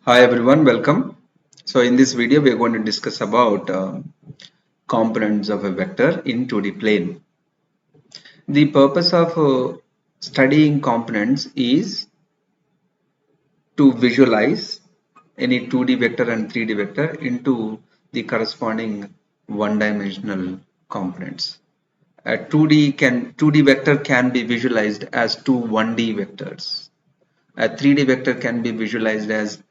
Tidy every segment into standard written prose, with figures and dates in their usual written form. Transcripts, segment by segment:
Hi everyone, welcome. So in this video we are going to discuss about components of a vector in 2D plane. The purpose of studying components is to visualize any 2D vector and 3D vector into the corresponding one-dimensional components. A 2D vector can be visualized as two 1D vectors. A 3D vector can be visualized as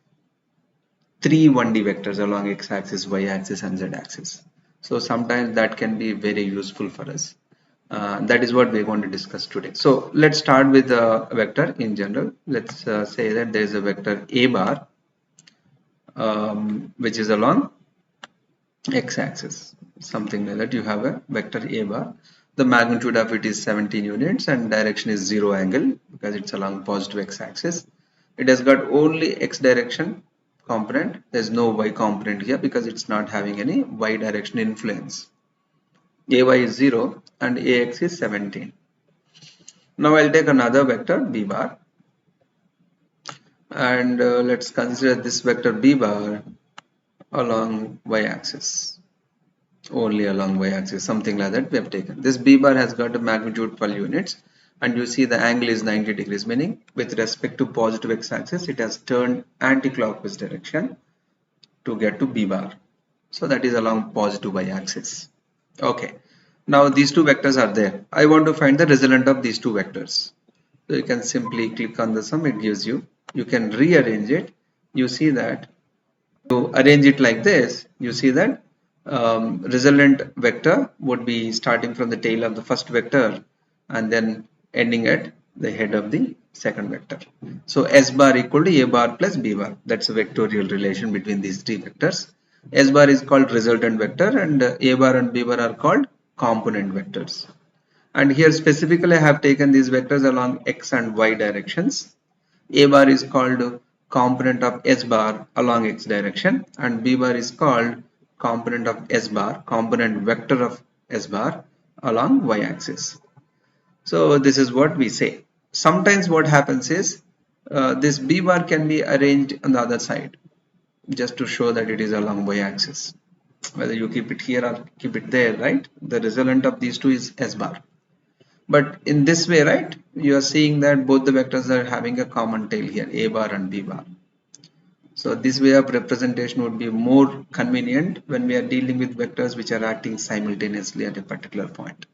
three 1D vectors along x-axis, y-axis and z-axis. So sometimes that can be very useful for us. That is what we're going to discuss today. So let's start with a vector in general. Let's say that there is a vector a bar which is along x-axis. Something like that. You have a vector a bar. The magnitude of it is 17 units and direction is 0 angle because it's along positive x-axis. It has got only x direction component. There's no y component here because it's not having any y direction influence. Ay is 0 and ax is 17. Now I'll take another vector b bar and let's consider this vector b bar along y-axis. Only along y-axis, something like that we have taken. This b bar has got a magnitude 12 units and you see the angle is 90 degrees, meaning with respect to positive x-axis it has turned anti-clockwise direction to get to b bar. So that is along positive y-axis. Okay, now these two vectors are there. I want to find the resultant of these two vectors. So you can simply click on the sum, it gives you. You can rearrange it. You see that to arrange it like this, you see that resultant vector would be starting from the tail of the first vector and then ending at the head of the second vector. So S bar equal to A bar plus B bar. That's a vectorial relation between these three vectors. S bar is called resultant vector and A bar and B bar are called component vectors. And here specifically I have taken these vectors along x and y directions. A bar is called component of S bar along x direction and B bar is called component of S bar, component vector of S bar along y axis. So this is what we say. Sometimes what happens is this B bar can be arranged on the other side just to show that it is along y axis. Whether you keep it here or keep it there, right? The resultant of these two is S bar. But in this way, right, you are seeing that both the vectors are having a common tail here, A bar and B bar. So this way of representation would be more convenient when we are dealing with vectors which are acting simultaneously at a particular point.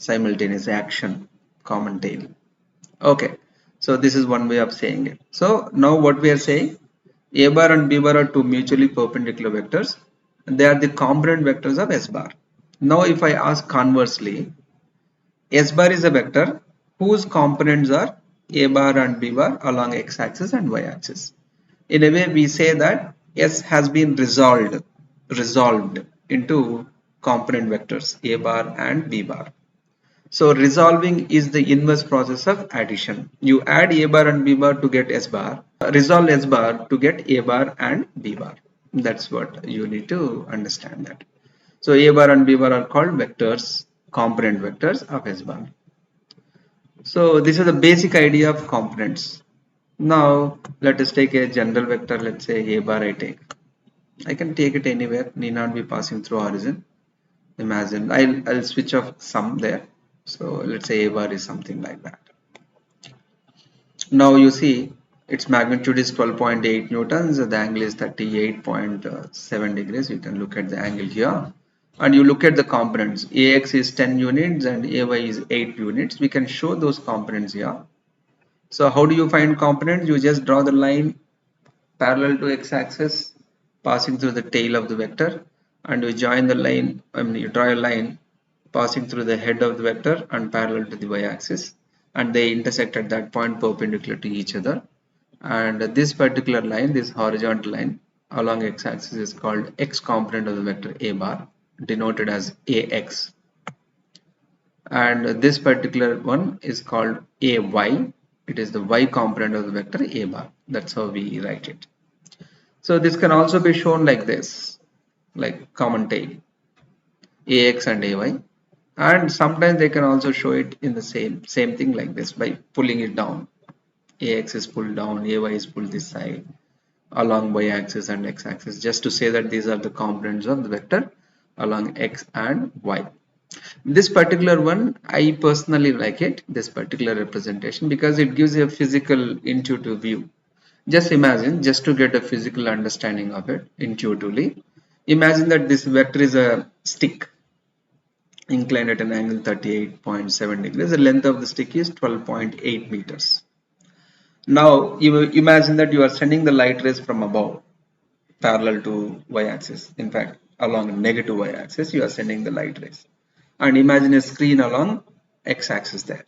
Simultaneous action, common tail. Okay, so this is one way of saying it. So now what we are saying, A bar and B bar are two mutually perpendicular vectors. They are the component vectors of S bar. Now if I ask conversely, S bar is a vector whose components are A bar and B bar along x-axis and y-axis. In a way, we say that S has been resolved into component vectors A bar and B bar. So resolving is the inverse process of addition. You add A bar and B bar to get S bar, resolve S bar to get A bar and B bar. That's what you need to understand that. So A bar and B bar are called vectors, component vectors of S bar. So this is the basic idea of components. Now let us take a general vector. Let's say A bar I can take it anywhere, need not be passing through origin. Imagine I'll switch off some there. So let's say A bar is something like that. Now you see its magnitude is 12.8 newtons. The angle is 38.7 degrees. You can look at the angle here. And you look at the components. AX is 10 units and AY is 8 units. We can show those components here. So how do you find components? You just draw the line parallel to x-axis passing through the tail of the vector and you join the line, you draw a line passing through the head of the vector and parallel to the y-axis and they intersect at that point perpendicular to each other. And this particular line, this horizontal line along x-axis is called x component of the vector A bar, denoted as AX. And this particular one is called AY. It is the y component of the vector A bar. That's how we write it. So this can also be shown like this, like common tail, AX and AY. And sometimes they can also show it in the same thing like this by pulling it down. AX is pulled down, AY is pulled this side. along y-axis and x-axis, just to say that these are the components of the vector along x and y. This particular one, I personally like it, this particular representation, because it gives a physical intuitive view. Just imagine, just to get a physical understanding of it intuitively, imagine that this vector is a stick inclined at an angle 38.7 degrees. The length of the stick is 12.8 meters. Now you imagine that you are sending the light rays from above parallel to y-axis. In fact, along negative y-axis you are sending the light rays. And imagine a screen along x-axis there.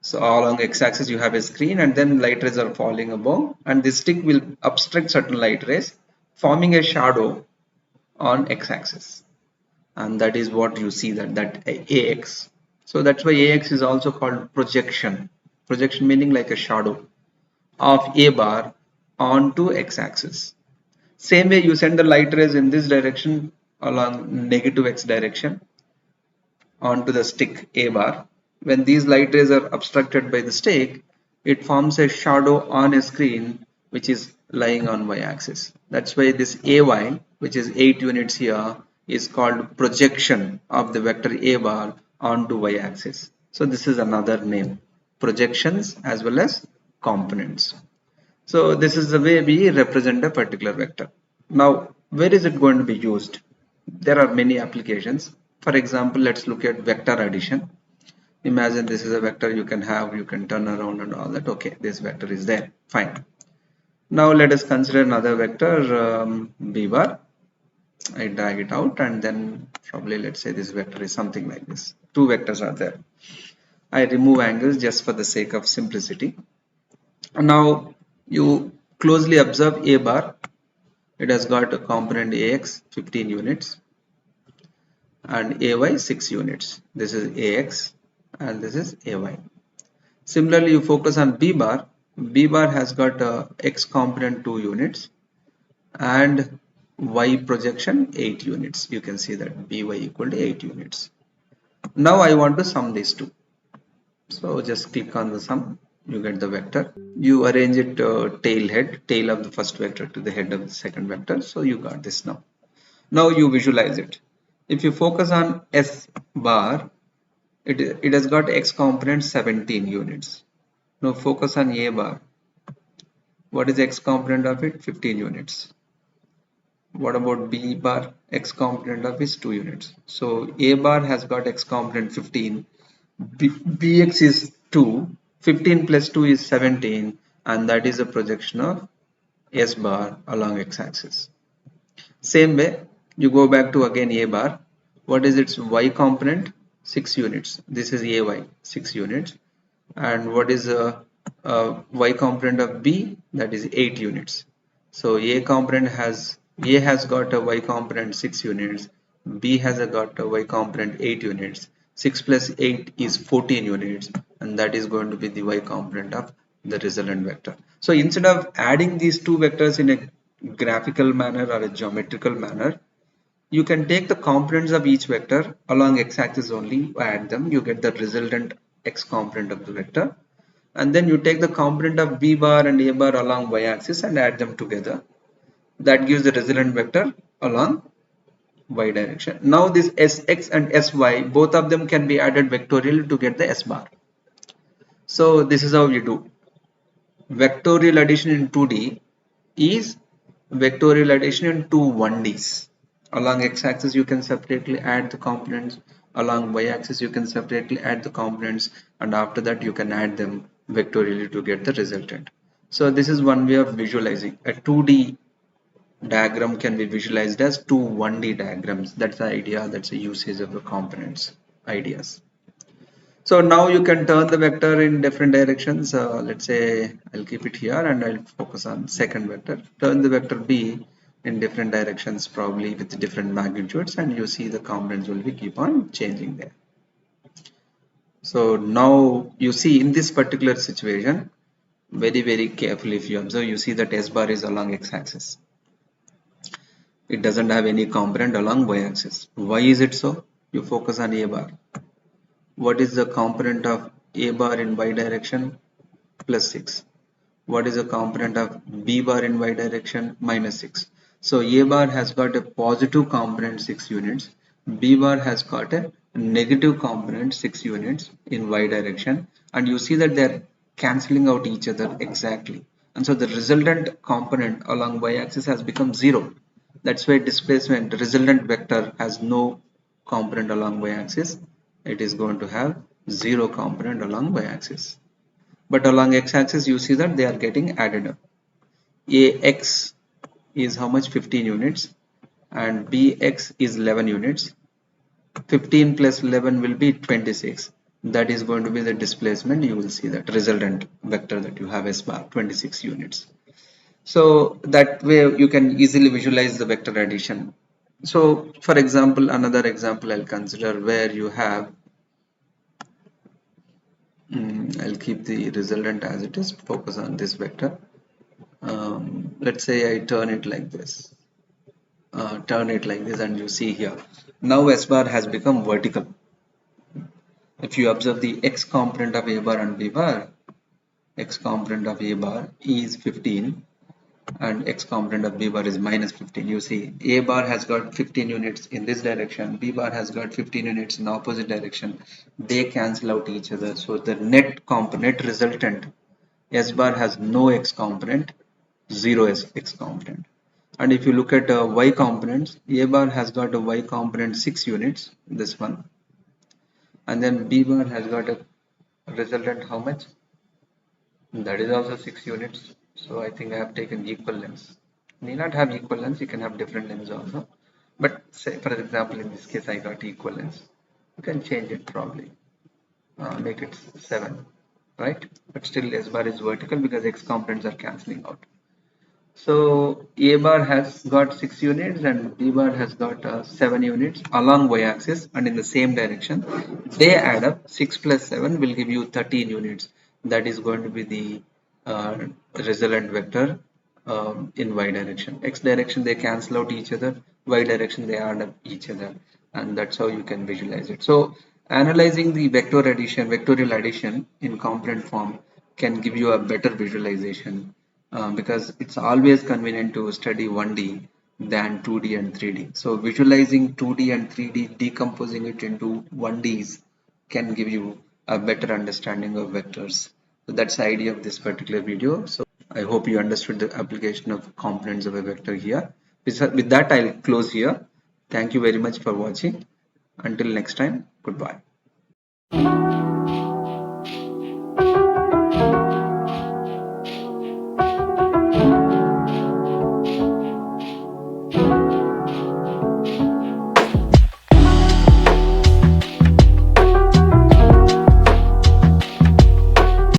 So along x-axis you have a screen, and then light rays are falling above, and this stick will obstruct certain light rays, forming a shadow on x-axis. And that is what you see, that AX. So that's why AX is also called projection. Projection meaning like a shadow of A bar onto x-axis. Same way you send the light rays in this direction along negative x direction onto the stick A bar. When these light rays are obstructed by the stick, it forms a shadow on a screen which is lying on y-axis. That's why this AY, which is 8 units here, is called projection of the vector A bar onto y-axis. So this is another name, projections as well as components. So this is the way we represent a particular vector. Now, where is it going to be used? There are many applications. For example, let's look at vector addition. Imagine this is a vector you can have, you can turn around and all that. Okay, this vector is there. Fine. Now let us consider another vector, b bar. I drag it out, and then probably let's say this vector is something like this. Two vectors are there. I remove angles just for the sake of simplicity. Now you closely observe a bar. It has got a component AX 15 units and AY 6 units. This is AX and this is AY. Similarly, you focus on B bar. B bar has got a X component 2 units and Y projection 8 units. You can see that BY equal to 8 units. Now I want to sum these two. So just click on the sum. You get the vector. You arrange it tail of the first vector to the head of the second vector. So you got this now. Now you visualize it. If you focus on S bar, it has got X component 17 units. Now focus on A bar. What is X component of it? 15 units. What about B bar? X component of is 2 units. So A bar has got X component 15. Bx is 2. 15 plus 2 is 17. And that is a projection of S bar along x-axis. Same way, you go back to again A bar. What is its Y component? 6 units. This is AY, 6 units. And what is Y component of B? That is 8 units. So A has got a Y component 6 units. B has got a Y component 8 units. 6 plus 8 is 14 units, and that is going to be the Y component of the resultant vector. So instead of adding these two vectors in a graphical manner or a geometrical manner, you can take the components of each vector along x-axis only, add them, you get the resultant x component of the vector, and then you take the component of b bar and a bar along y-axis and add them together. That gives the resultant vector along y direction. Now this Sx and Sy, both of them can be added vectorially to get the S bar. So this is how you do. Vectorial addition in 2D is vectorial addition in two 1Ds. Along x-axis you can separately add the components, along y-axis you can separately add the components, and after that you can add them vectorially to get the resultant. So this is one way of visualizing. A 2D diagram can be visualized as two 1D diagrams. That's the idea, that's the usage of the components ideas. So now you can turn the vector in different directions. Let's say I'll keep it here and I'll focus on second vector. Turn the vector B in different directions, probably with different magnitudes, and you see the components will be keep on changing there. So now you see in this particular situation, very carefully if you observe, you see that S bar is along x-axis. It doesn't have any component along y-axis. Why is it so? You focus on A bar. What is the component of A bar in y direction? Plus 6. What is the component of B bar in y direction? -6. So A bar has got a positive component 6 units. B bar has got a negative component 6 units in y direction. And you see that they're cancelling out each other exactly. And so the resultant component along y-axis has become 0. That's why displacement resultant vector has no component along y-axis. It is going to have 0 component along y-axis. But along x-axis you see that they are getting added up. Ax is how much? 15 units, and bx is 11 units. 15 plus 11 will be 26. That is going to be the displacement. You will see that resultant vector that you have s bar 26 units. So that way you can easily visualize the vector addition. So for example, another example I'll consider where you have I'll keep the resultant as it is, focus on this vector. Let's say I turn it like this, and you see here now S bar has become vertical. If you observe the x component of A bar and B bar, x component of A bar is 15 and x component of B bar is -15. You see A bar has got 15 units in this direction, B bar has got 15 units in the opposite direction. They cancel out each other, so the net component resultant S bar has no x component, 0 x component. And if you look at y components, A bar has got a y component 6 units, this one, and then B bar has got a resultant how much? That is also 6 units. So I think I have taken equal lengths. Need not have equal lengths, you can have different lengths also. But say for example in this case I got equal lengths. You can change it probably. Make it 7, right? But still S bar is vertical because x components are cancelling out. So A bar has got 6 units and B bar has got 7 units along y-axis and in the same direction. They add up. 6 plus 7 will give you 13 units. That is going to be the resultant vector in y direction. X direction they cancel out each other. Y direction they add up each other, and that's how you can visualize it. So analyzing the vectorial addition in component form can give you a better visualization because it's always convenient to study 1D than 2D and 3D. So visualizing 2D and 3D, decomposing it into 1Ds can give you a better understanding of vectors. So that's the idea of this particular video. So I hope you understood the application of components of a vector here. With that, I'll close here. Thank you very much for watching. Until next time, goodbye.